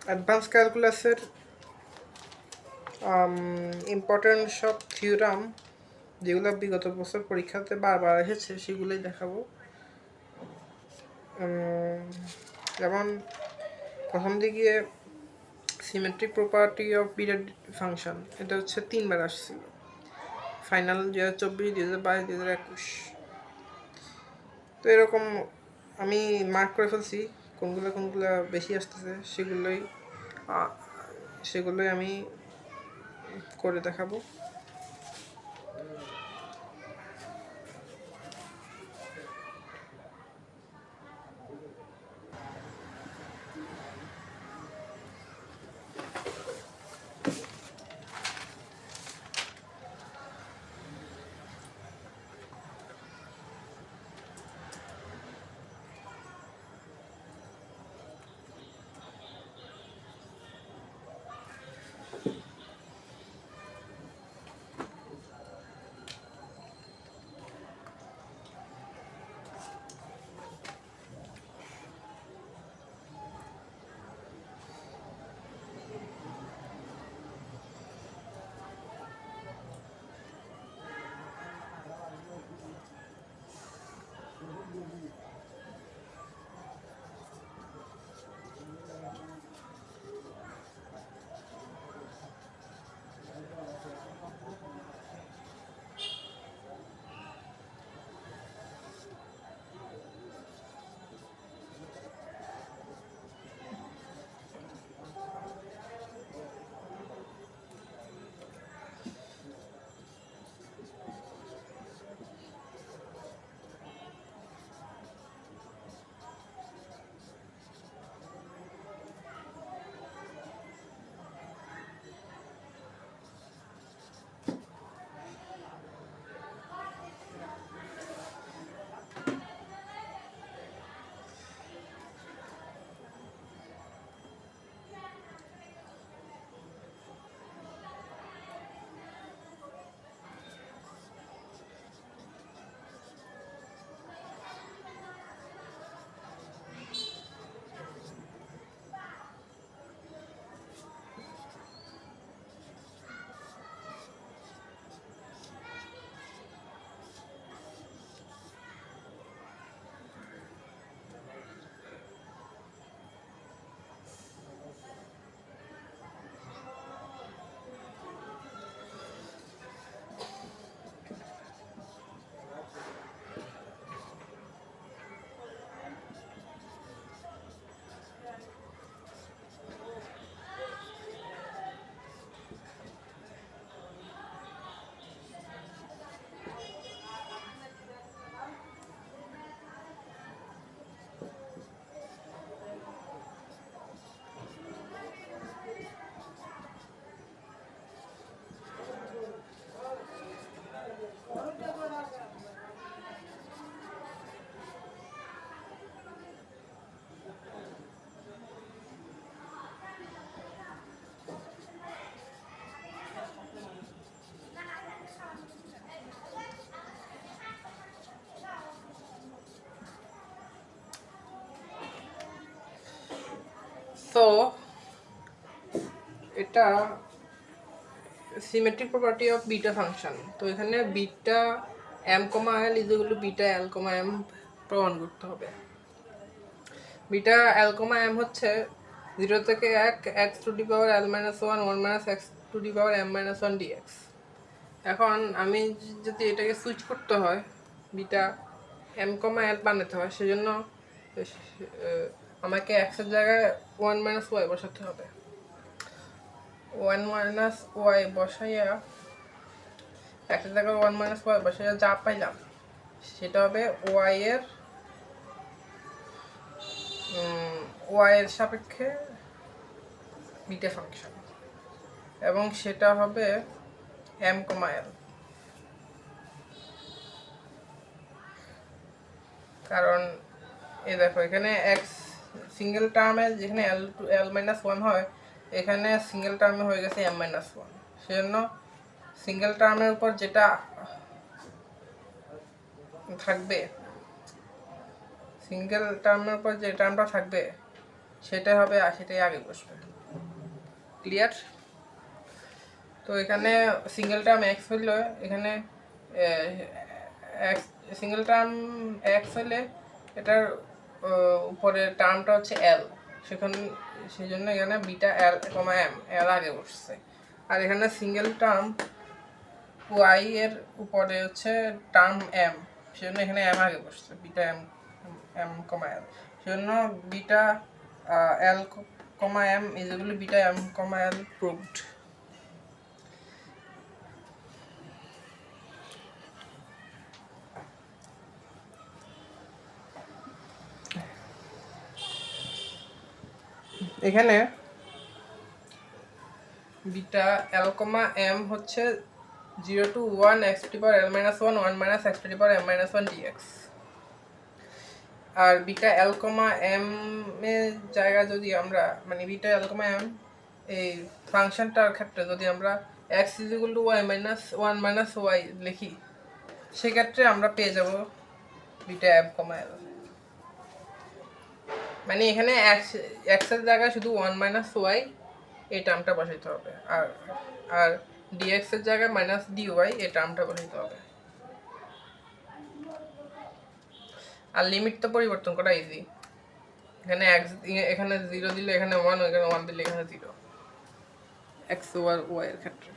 Advance ক্যালকুলাসের important সব theorem যেগুলো বিগত বছর পরীক্ষাতে বারবার এসেছে সেগুলোই দেখাবো। যেমন প্রথম দিকে symmetric property of period function, এটা হচ্ছে 3বার আসছিল, ফাইনাল 2024, 2022, 2021। তো এরকম আমি মার্ক করে ফেলছি কোনগুলো বেশি আসতেছে, সেগুলোই আমি করে দেখাবো। তো এটা symmetric property of beta function. তো এখানে beta M comma L is equal to beta L comma M প্রমাণ করতে হবে। বিটা এল কমা এম হচ্ছে 0 থেকে 1 x to the power l minus 1 1 minus x to the power m minus 1 dx। এখন আমি যদি এটাকে সুইচ করতে হয়, বিটা এম কমা এল বানাতে হয়, সেজন্য আমাকে x এর জায়গায় 1 মাইনাস ওয়াই বসাতে হবে। 1 মাইনাস ওয়াই বসাইয়া x এর জায়গায় 1 মাইনাস ওয়াই বসাইয়া যা পাইলাম সেটা হবে ওয়াই এর সাপেক্ষে বিটা ফাংশন, এবং সেটা হবে এম কমা এল। কারণ এই দেখো এখানে এক্স সিঙ্গেল টার্মে যেখানে এল মাইনাস ওয়ান হয়, এখানে সিঙ্গেল টার্মে হয়ে গেছে এম মাইনাস ওয়ান। সেজন্য সিঙ্গেল টার্মের উপর যেটা থাকবে, সিঙ্গেল টার্মের উপর যে টার্মটা থাকবে সেটাই হবে, আর সেটাই আগে বসবে। ক্লিয়ার? তো এখানে সিঙ্গেল টার্ম এক্স হইলে এখানে সিঙ্গেল টার্ম এক্স হলে এটার উপরে টার্মটা হচ্ছে এল, সেই জন্য এখানে বিটা এল কমা এম, এল আগে বসছে। আর এখানে সিঙ্গেল টার্ম ওয়াই এর উপরে হচ্ছে টার্ম এম, সেজন্য এখানে এম আগে বসছে, beta M, M comma L, সেজন্য beta L comma M is equal to beta M comma L proved. এখানে বিটা এল কমা এম হচ্ছে 0 to 1 x to the power l minus 1 1 minus x to the power m minus 1 dx। R beta L comma M এর জায়গা যদি আমরা মানে beta L comma M এই ফাংশনটার ক্ষেত্রে যদি আমরা x is equal to y minus 1 minus y লিখি, সেক্ষেত্রে আমরা পেয়ে যাব বিটা এম কমা এল। মানে এখানে x এর জায়গায় শুধু 1 minus y এই টার্মটা বসাইতে হবে, আর dx এর জায়গায় মাইনাস dy এই টার্মটা বসাইতে হবে। আর লিমিট তো পরিবর্তন করা ইজি, এখানে x এখানে 0 দিলে এখানে 1, এখানে 1 দিলে এখানে 0, x ওভার y এর ক্ষেত্রে।